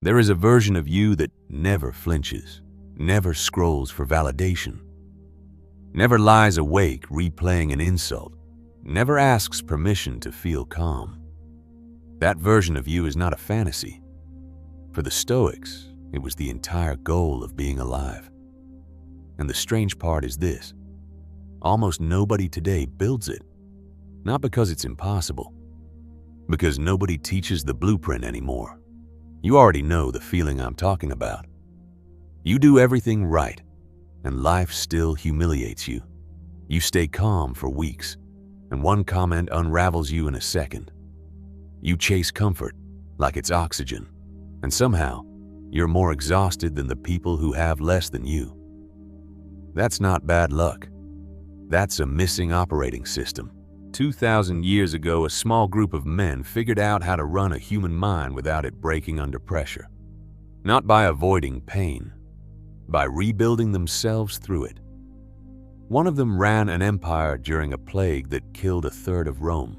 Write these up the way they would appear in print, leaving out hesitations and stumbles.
There is a version of you that never flinches, never scrolls for validation, never lies awake replaying an insult, never asks permission to feel calm. That version of you is not a fantasy. For the Stoics, it was the entire goal of being alive. And the strange part is this: almost nobody today builds it. Not because it's impossible, because nobody teaches the blueprint anymore. You already know the feeling I'm talking about. You do everything right, and life still humiliates you. You stay calm for weeks, and one comment unravels you in a second. You chase comfort like it's oxygen, and somehow you're more exhausted than the people who have less than you. That's not bad luck. That's a missing operating system. 2,000 years ago, a small group of men figured out how to run a human mind without it breaking under pressure. Not by avoiding pain, by rebuilding themselves through it. One of them ran an empire during a plague that killed a third of Rome,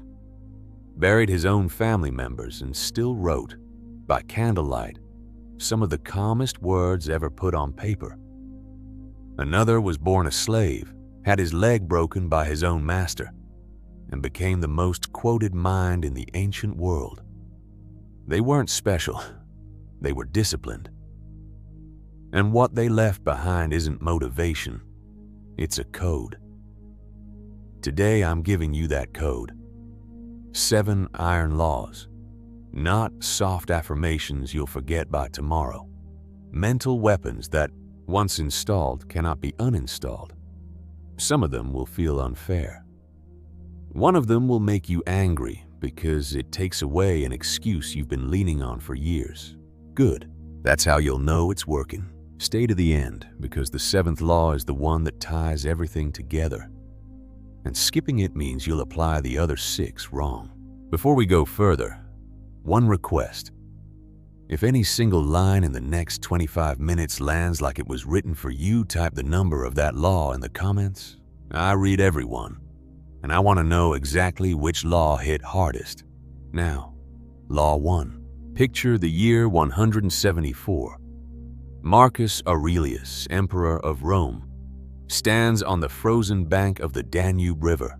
buried his own family members, and still wrote, by candlelight, some of the calmest words ever put on paper. Another was born a slave, had his leg broken by his own master, and became the most quoted mind in the ancient world. They weren't special, they were disciplined. And what they left behind isn't motivation, it's a code. Today I'm giving you that code. 7 iron laws, not soft affirmations you'll forget by tomorrow. Mental weapons that, once installed, cannot be uninstalled. Some of them will feel unfair. One of them will make you angry because it takes away an excuse you've been leaning on for years. Good. That's how you'll know it's working. Stay to the end, because the 7th law is the one that ties everything together. And skipping it means you'll apply the other 6 wrong. Before we go further, one request. If any single line in the next 25 minutes lands like it was written for you, type the number of that law in the comments. I read every one, and I want to know exactly which law hit hardest. Now, Law 1. Picture the year 174. Marcus Aurelius, Emperor of Rome, stands on the frozen bank of the Danube River.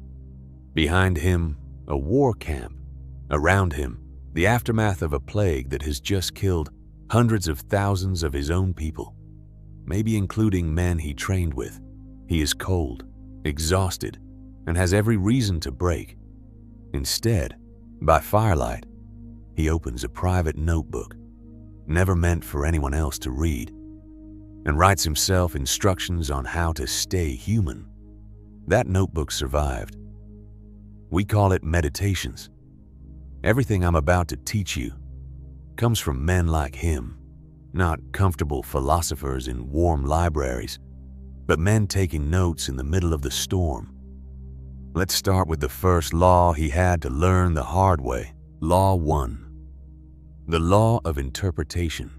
Behind him, a war camp. Around him, the aftermath of a plague that has just killed hundreds of thousands of his own people, maybe including men he trained with. He is cold, exhausted, and has every reason to break. Instead, by firelight, he opens a private notebook, never meant for anyone else to read, and writes himself instructions on how to stay human. That notebook survived. We call it Meditations. Everything I'm about to teach you comes from men like him, not comfortable philosophers in warm libraries, but men taking notes in the middle of the storm. Let's start with the first law he had to learn the hard way. Law 1. The law of interpretation.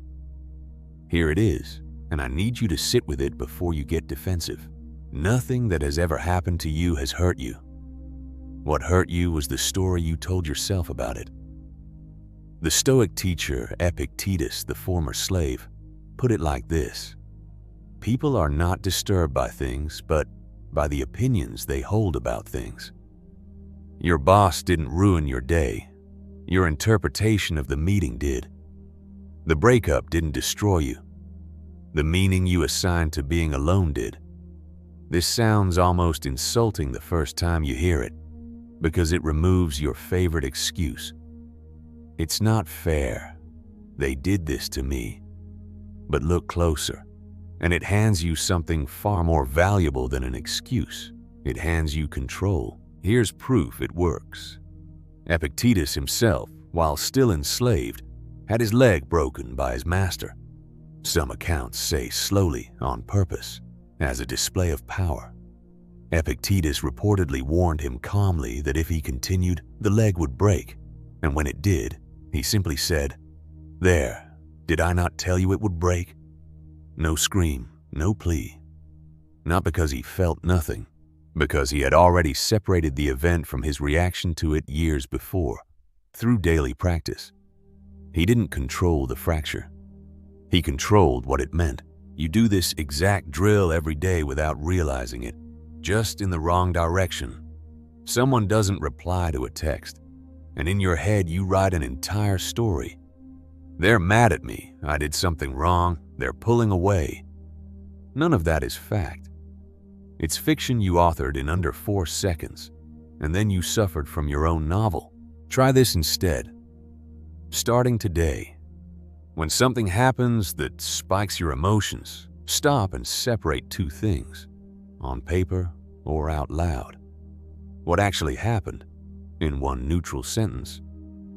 Here it is, and I need you to sit with it before you get defensive. Nothing that has ever happened to you has hurt you. What hurt you was the story you told yourself about it. The Stoic teacher Epictetus, the former slave, put it like this: people are not disturbed by things, but by the opinions they hold about things. Your boss didn't ruin your day. Your interpretation of the meeting did. The breakup didn't destroy you. The meaning you assigned to being alone did. This sounds almost insulting the first time you hear it, because it removes your favorite excuse. It's not fair. They did this to me. But look closer, and it hands you something far more valuable than an excuse. It hands you control. Here's proof it works. Epictetus himself, while still enslaved, had his leg broken by his master. Some accounts say slowly, on purpose, as a display of power. Epictetus reportedly warned him calmly that if he continued, the leg would break, and when it did, he simply said, "There, did I not tell you it would break?" No scream, no plea. Not because he felt nothing, because he had already separated the event from his reaction to it years before, through daily practice. He didn't control the fracture. He controlled what it meant. You do this exact drill every day without realizing it, just in the wrong direction. Someone doesn't reply to a text, and in your head you write an entire story. They're mad at me, I did something wrong, they're pulling away. None of that is fact. It's fiction you authored in under 4 seconds, and then you suffered from your own novel. Try this instead. Starting today, when something happens that spikes your emotions, stop and separate 2 things, on paper or out loud. What actually happened, in one neutral sentence,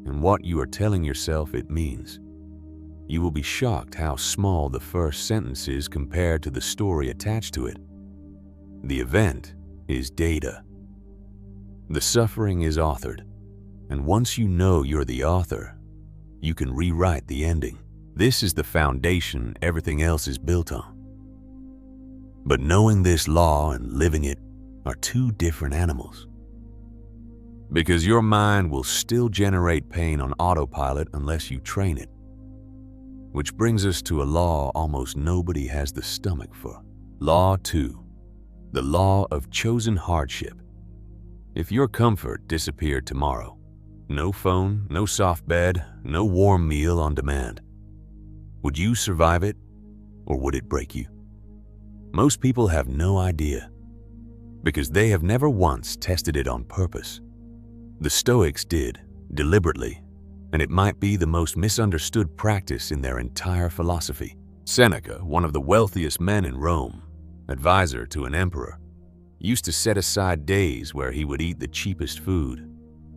and what you are telling yourself it means. You will be shocked how small the first sentence is compared to the story attached to it. The event is data. The suffering is authored, and once you know you're the author, you can rewrite the ending. This is the foundation everything else is built on. But knowing this law and living it are 2 different animals. Because your mind will still generate pain on autopilot unless you train it. Which brings us to a law almost nobody has the stomach for. Law 2, the Law of Chosen Hardship. If your comfort disappeared tomorrow, no phone, no soft bed, no warm meal on demand, would you survive it, or would it break you? Most people have no idea, because they have never once tested it on purpose. The Stoics did, deliberately, and it might be the most misunderstood practice in their entire philosophy. Seneca, one of the wealthiest men in Rome, advisor to an emperor, used to set aside days where he would eat the cheapest food,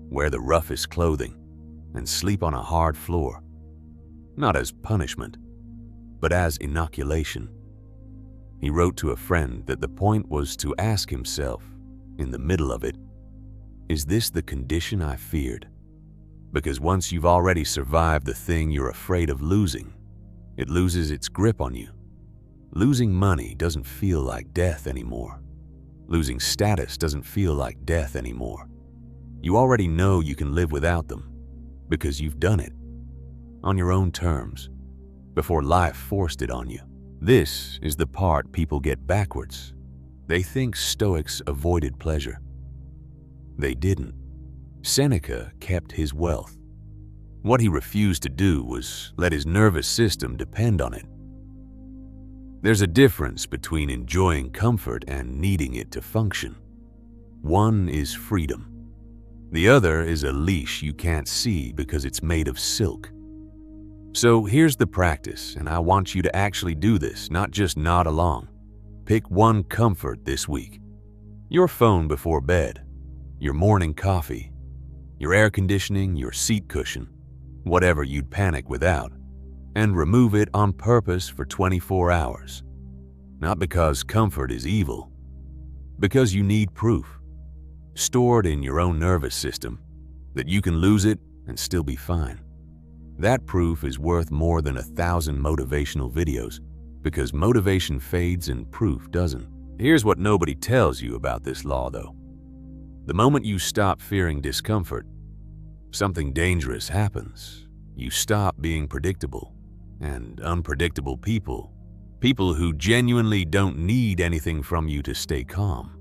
wear the roughest clothing, and sleep on a hard floor, not as punishment, but as inoculation. He wrote to a friend that the point was to ask himself, in the middle of it, is this the condition I feared? Because once you've already survived the thing you're afraid of losing, it loses its grip on you. Losing money doesn't feel like death anymore. Losing status doesn't feel like death anymore. You already know you can live without them, because you've done it, on your own terms, before life forced it on you. This is the part people get backwards. They think Stoics avoided pleasure. They didn't. Seneca kept his wealth. What he refused to do was let his nervous system depend on it. There's a difference between enjoying comfort and needing it to function. One is freedom. The other is a leash you can't see because it's made of silk. So here's the practice, and I want you to actually do this, not just nod along. Pick one comfort this week. Your phone before bed, your morning coffee, your air conditioning, your seat cushion, whatever you'd panic without, and remove it on purpose for 24 hours. Not because comfort is evil, because you need proof, stored in your own nervous system, that you can lose it and still be fine. That proof is worth more than 1,000 motivational videos, because motivation fades and proof doesn't. Here's what nobody tells you about this law, though. The moment you stop fearing discomfort, something dangerous happens. You stop being predictable, and unpredictable people who genuinely don't need anything from you to stay calm,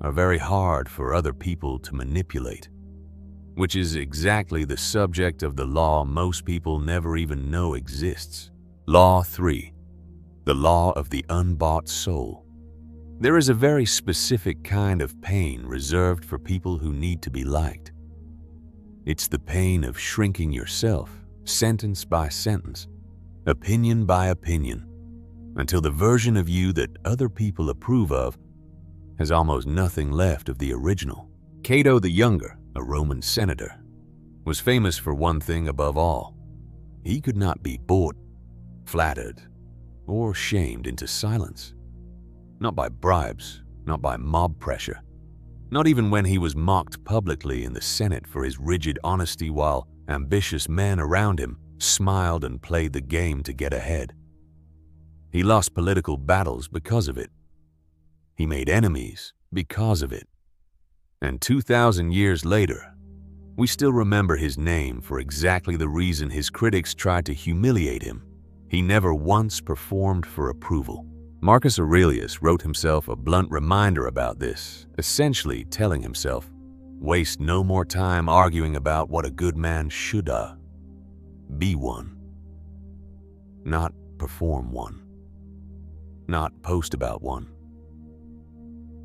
are very hard for other people to manipulate, which is exactly the subject of the law most people never even know exists. Law 3, the Law of the Unbought Soul. There is a very specific kind of pain reserved for people who need to be liked. It's the pain of shrinking yourself, sentence by sentence, opinion by opinion, until the version of you that other people approve of has almost nothing left of the original. Cato the Younger, a Roman senator, was famous for one thing above all. He could not be bought, flattered, or shamed into silence. Not by bribes, not by mob pressure, not even when he was mocked publicly in the Senate for his rigid honesty while ambitious men around him smiled and played the game to get ahead. He lost political battles because of it. He made enemies because of it. And 2,000 years later, we still remember his name for exactly the reason his critics tried to humiliate him. He never once performed for approval. Marcus Aurelius wrote himself a blunt reminder about this, essentially telling himself, waste no more time arguing about what a good man should be one. Not perform one. Not post about one.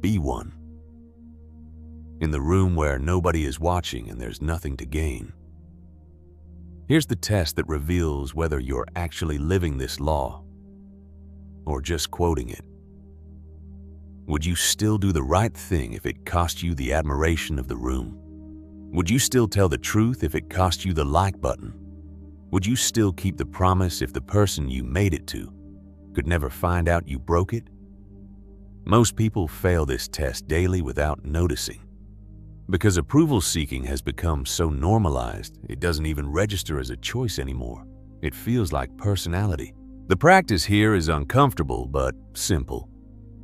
Be one. In the room where nobody is watching and there's nothing to gain. Here's the test that reveals whether you're actually living this law or just quoting it. Would you still do the right thing if it cost you the admiration of the room? Would you still tell the truth if it cost you the like button? Would you still keep the promise if the person you made it to could never find out you broke it? Most people fail this test daily without noticing. Because approval seeking has become so normalized, it doesn't even register as a choice anymore. It feels like personality. The practice here is uncomfortable but simple.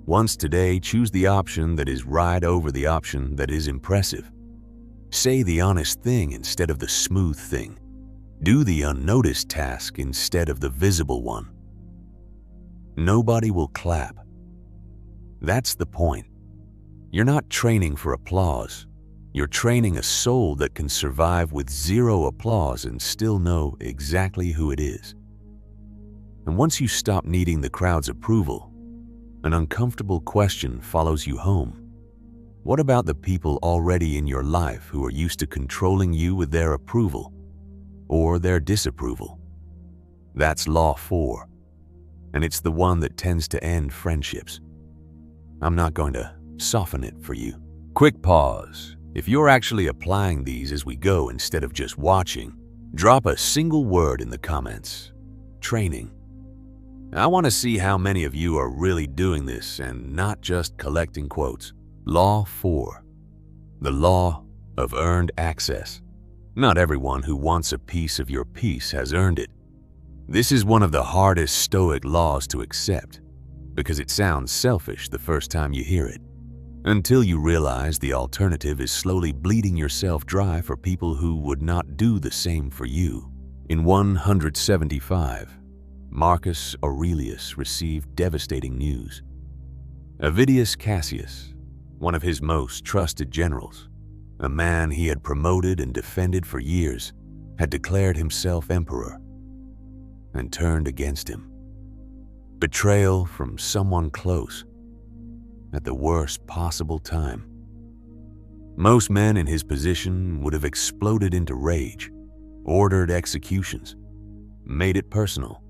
Once today, choose the option that is right over the option that is impressive. Say the honest thing instead of the smooth thing. Do the unnoticed task instead of the visible one. Nobody will clap. That's the point. You're not training for applause. You're training a soul that can survive with zero applause and still know exactly who it is. And once you stop needing the crowd's approval, an uncomfortable question follows you home. What about the people already in your life who are used to controlling you with their approval or their disapproval? That's Law 4, and it's the one that tends to end friendships. I'm not going to soften it for you. Quick pause. If you're actually applying these as we go instead of just watching, drop a single word in the comments. Training. I want to see how many of you are really doing this and not just collecting quotes. Law 4. The law of earned access. Not everyone who wants a piece of your peace has earned it. This is one of the hardest Stoic laws to accept because it sounds selfish the first time you hear it, until you realize the alternative is slowly bleeding yourself dry for people who would not do the same for you. In 175, Marcus Aurelius received devastating news. Avidius Cassius, one of his most trusted generals, a man he had promoted and defended for years, had declared himself emperor and turned against him. Betrayal from someone close at the worst possible time. Most men in his position would have exploded into rage, ordered executions, made it personal.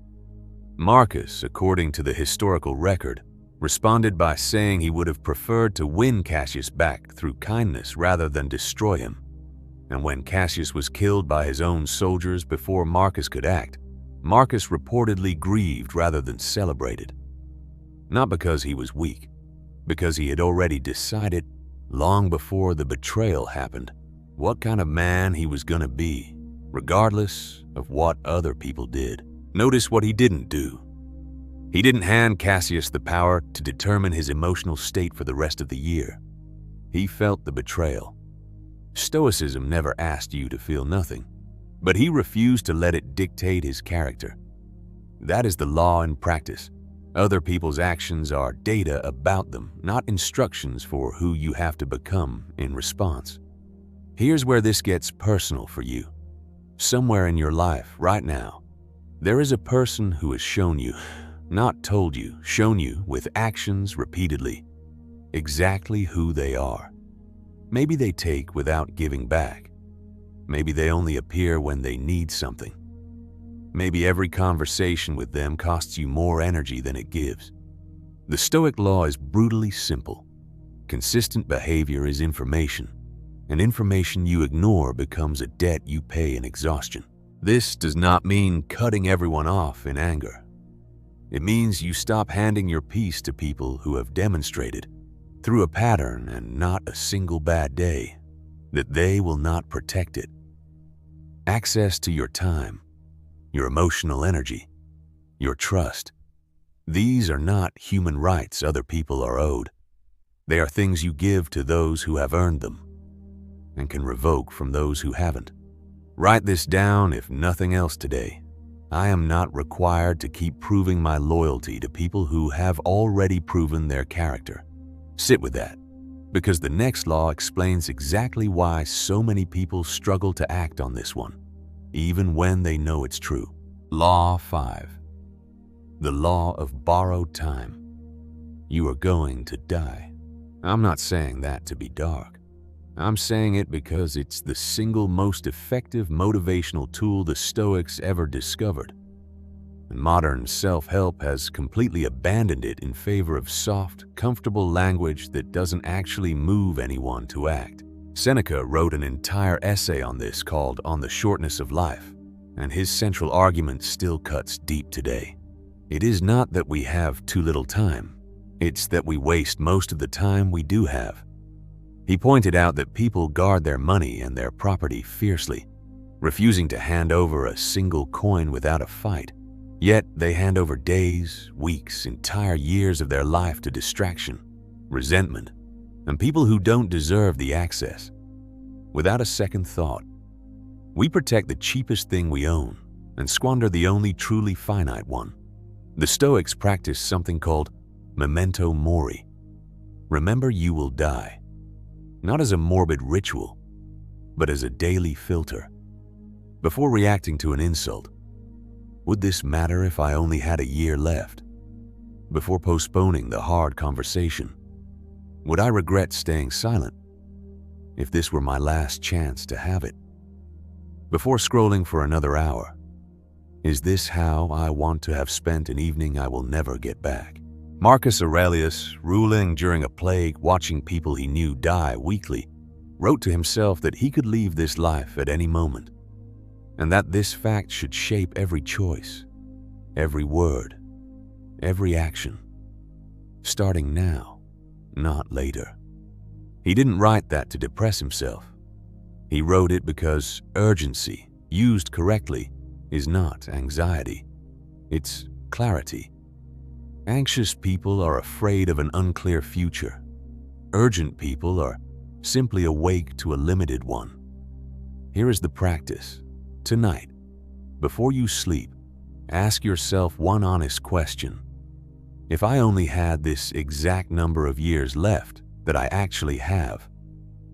Marcus, according to the historical record, responded by saying he would have preferred to win Cassius back through kindness rather than destroy him. And when Cassius was killed by his own soldiers before Marcus could act, Marcus reportedly grieved rather than celebrated. Not because he was weak, because he had already decided, long before the betrayal happened, what kind of man he was going to be, regardless of what other people did. Notice what he didn't do. He didn't hand Cassius the power to determine his emotional state for the rest of the year. He felt the betrayal. Stoicism never asked you to feel nothing, but he refused to let it dictate his character. That is the law in practice. Other people's actions are data about them, not instructions for who you have to become in response. Here's where this gets personal for you. Somewhere in your life right now, there is a person who has shown you, not told you, shown you with actions repeatedly, exactly who they are. Maybe they take without giving back. Maybe they only appear when they need something. Maybe every conversation with them costs you more energy than it gives. The Stoic law is brutally simple. Consistent behavior is information, and information you ignore becomes a debt you pay in exhaustion. This does not mean cutting everyone off in anger. It means you stop handing your peace to people who have demonstrated, through a pattern and not a single bad day, that they will not protect it. Access to your time, your emotional energy, your trust. These are not human rights other people are owed. They are things you give to those who have earned them and can revoke from those who haven't. Write this down if nothing else today. I am not required to keep proving my loyalty to people who have already proven their character. Sit with that, because the next law explains exactly why so many people struggle to act on this one, even when they know it's true. Law 5. The law of borrowed time. You are going to die. I'm not saying that to be dark. I'm saying it because it's the single most effective motivational tool the Stoics ever discovered. And modern self-help has completely abandoned it in favor of soft, comfortable language that doesn't actually move anyone to act. Seneca wrote an entire essay on this called On the Shortness of Life, and his central argument still cuts deep today. It is not that we have too little time. It's that we waste most of the time we do have. He pointed out that people guard their money and their property fiercely, refusing to hand over a single coin without a fight. Yet they hand over days, weeks, entire years of their life to distraction, resentment, and people who don't deserve the access. Without a second thought, we protect the cheapest thing we own and squander the only truly finite one. The Stoics practice something called memento mori. Remember you will die. Not as a morbid ritual, but as a daily filter. Before reacting to an insult, would this matter if I only had a year left? Before postponing the hard conversation, would I regret staying silent if this were my last chance to have it? Before scrolling for another hour, is this how I want to have spent an evening I will never get back? Marcus Aurelius, ruling during a plague, watching people he knew die weekly, wrote to himself that he could leave this life at any moment, and that this fact should shape every choice, every word, every action, starting now, not later. He didn't write that to depress himself. He wrote it because urgency, used correctly, is not anxiety. It's clarity. Anxious people are afraid of an unclear future. Urgent people are simply awake to a limited one. Here is the practice. Tonight, before you sleep, ask yourself one honest question. If I only had this exact number of years left that I actually have,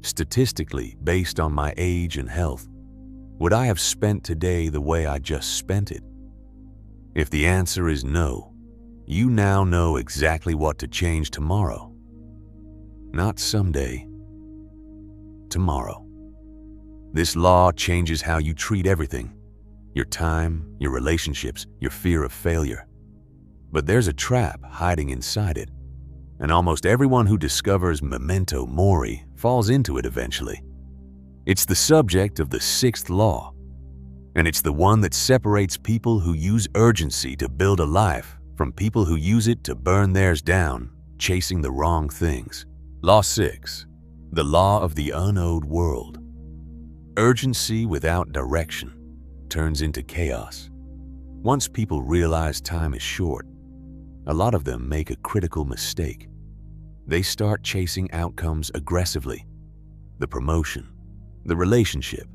statistically based on my age and health, would I have spent today the way I just spent it? If the answer is no, you now know exactly what to change tomorrow. Not someday, tomorrow. This law changes how you treat everything, your time, your relationships, your fear of failure. But there's a trap hiding inside it, and almost everyone who discovers memento mori falls into it eventually. It's the subject of the 6th law, and it's the one that separates people who use urgency to build a life from people who use it to burn theirs down, chasing the wrong things. Law 6. The law of the unowed world. Urgency without direction turns into chaos. Once people realize time is short, a lot of them make a critical mistake. They start chasing outcomes aggressively. The promotion, the relationship,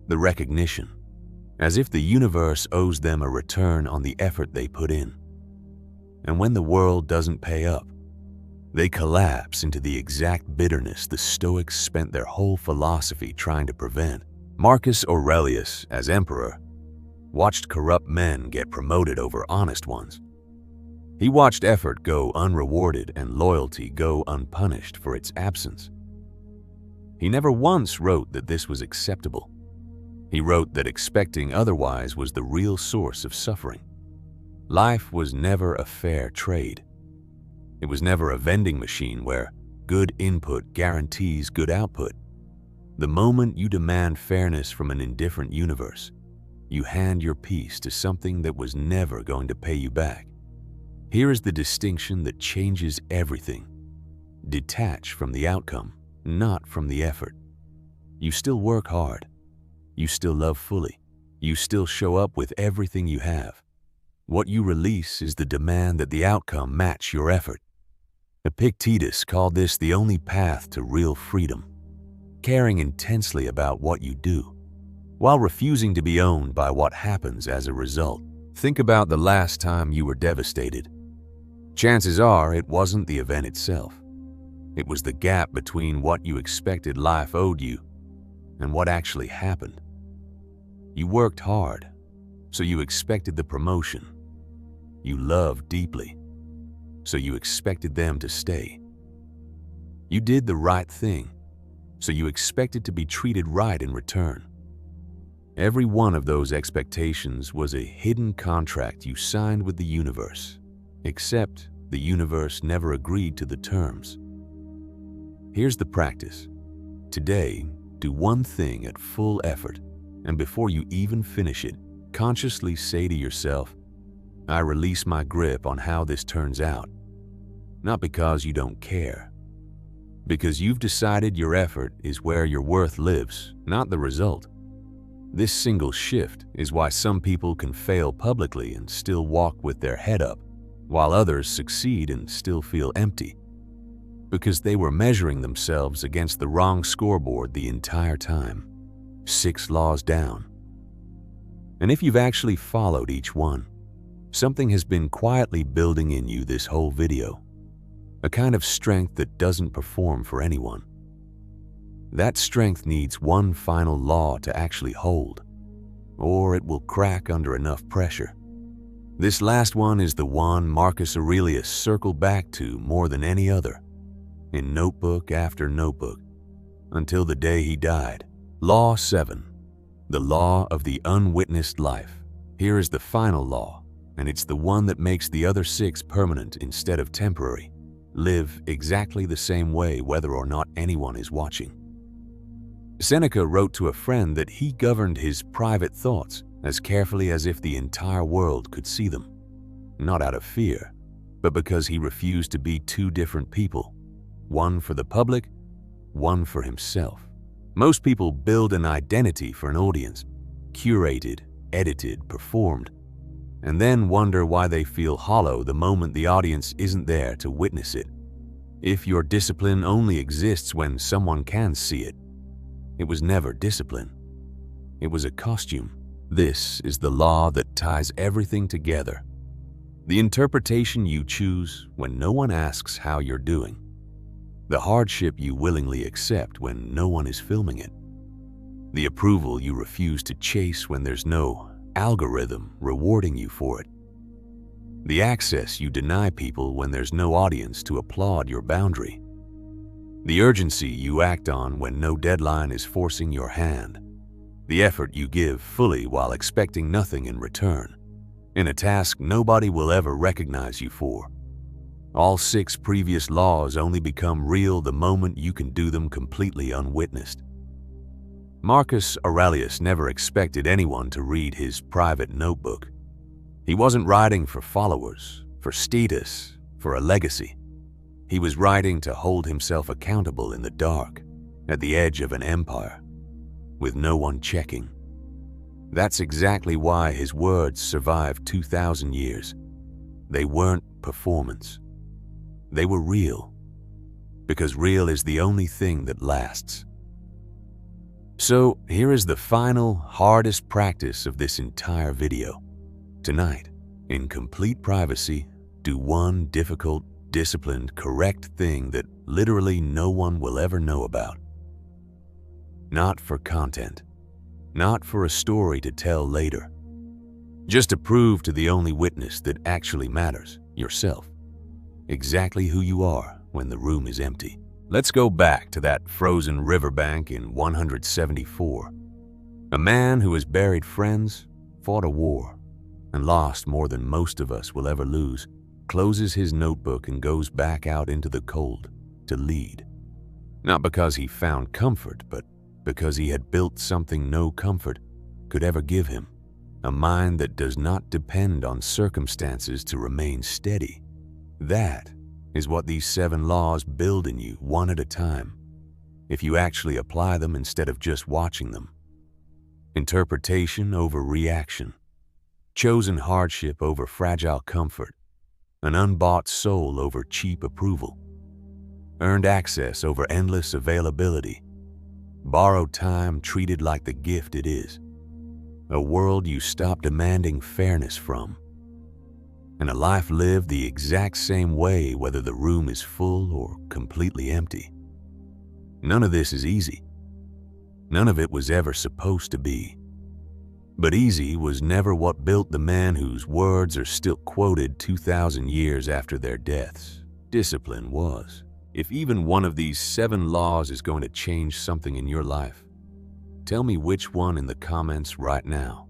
the recognition, as if the universe owes them a return on the effort they put in. And when the world doesn't pay up, they collapse into the exact bitterness the Stoics spent their whole philosophy trying to prevent. Marcus Aurelius, as emperor, watched corrupt men get promoted over honest ones. He watched effort go unrewarded and loyalty go unpunished for its absence. He never once wrote that this was acceptable. He wrote that expecting otherwise was the real source of suffering. Life was never a fair trade. It was never a vending machine where good input guarantees good output. The moment you demand fairness from an indifferent universe, you hand your piece to something that was never going to pay you back. Here is the distinction that changes everything. Detach from the outcome, not from the effort. You still work hard. You still love fully. You still show up with everything you have. What you release is the demand that the outcome match your effort. Epictetus called this the only path to real freedom, caring intensely about what you do, while refusing to be owned by what happens as a result. Think about the last time you were devastated. Chances are it wasn't the event itself. It was the gap between what you expected life owed you and what actually happened. You worked hard, so you expected the promotion. You loved deeply, so you expected them to stay. You did the right thing, so you expected to be treated right in return. Every one of those expectations was a hidden contract you signed with the universe, except the universe never agreed to the terms. Here's the practice. Today, do one thing at full effort, and before you even finish it, consciously say to yourself, I release my grip on how this turns out. Not because you don't care, because you've decided your effort is where your worth lives, not the result. This single shift is why some people can fail publicly and still walk with their head up, while others succeed and still feel empty, because they were measuring themselves against the wrong scoreboard the entire time. 6 laws down. And if you've actually followed each one, something has been quietly building in you this whole video, a kind of strength that doesn't perform for anyone. That strength needs one final law to actually hold, or it will crack under enough pressure. This last one is the one Marcus Aurelius circled back to more than any other, in notebook after notebook, until the day he died. Law 7, the law of the unwitnessed life. Here is the final law, and it's the one that makes the other 6 permanent instead of temporary. Live exactly the same way whether or not anyone is watching. Seneca wrote to a friend that he governed his private thoughts as carefully as if the entire world could see them, not out of fear, but because he refused to be 2 different people, one for the public, one for himself. Most people build an identity for an audience, curated, edited, performed, and then wonder why they feel hollow the moment the audience isn't there to witness it. If your discipline only exists when someone can see it, it was never discipline. It was a costume. This is the law that ties everything together. The interpretation you choose when no one asks how you're doing. The hardship you willingly accept when no one is filming it. The approval you refuse to chase when there's no algorithm rewarding you for it. The access you deny people when there's no audience to applaud your boundary. The urgency you act on when no deadline is forcing your hand. The effort you give fully while expecting nothing in return, in a task nobody will ever recognize you for. All 6 previous laws only become real the moment you can do them completely unwitnessed. Marcus Aurelius never expected anyone to read his private notebook. He wasn't writing for followers, for status, for a legacy. He was writing to hold himself accountable in the dark, at the edge of an empire, with no one checking. That's exactly why his words survived 2,000 years. They weren't performance. They were real, because real is the only thing that lasts. So here is the final, hardest practice of this entire video. Tonight, in complete privacy, do one difficult, disciplined, correct thing that literally no one will ever know about. Not for content, not for a story to tell later. Just to prove to the only witness that actually matters, yourself. Exactly who you are when the room is empty. Let's go back to that frozen riverbank in 174. A man who has buried friends, fought a war, and lost more than most of us will ever lose, closes his notebook and goes back out into the cold to lead. Not because he found comfort, but because he had built something no comfort could ever give him. A mind that does not depend on circumstances to remain steady. That is what these 7 laws build in you one at a time, if you actually apply them instead of just watching them. Interpretation over reaction. Chosen hardship over fragile comfort. An unbought soul over cheap approval. Earned access over endless availability. Borrowed time treated like the gift it is. a world you stop demanding fairness from, and a life lived the exact same way whether the room is full or completely empty. None of this is easy. None of it was ever supposed to be. But easy was never what built the man whose words are still quoted 2,000 years after their deaths. Discipline was. If even one of these 7 laws is going to change something in your life, tell me which one in the comments right now.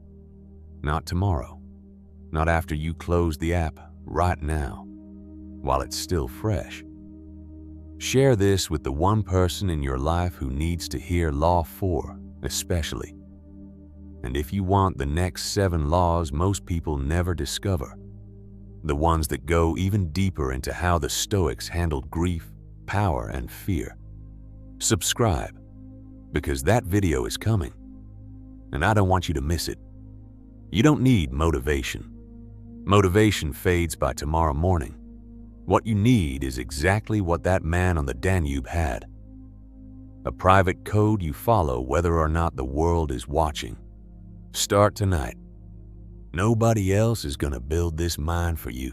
Not tomorrow. Not after you close the app. Right now. While it's still fresh. Share this with the one person in your life who needs to hear Law 4, especially. And if you want the next 7 laws most people never discover, the ones that go even deeper into how the Stoics handled grief, power, and fear, subscribe, because that video is coming, and I don't want you to miss it. You don't need motivation. Motivation fades by tomorrow morning. What you need is exactly what that man on the Danube had. A private code you follow whether or not the world is watching. Start tonight. Nobody else is going to build this mind for you.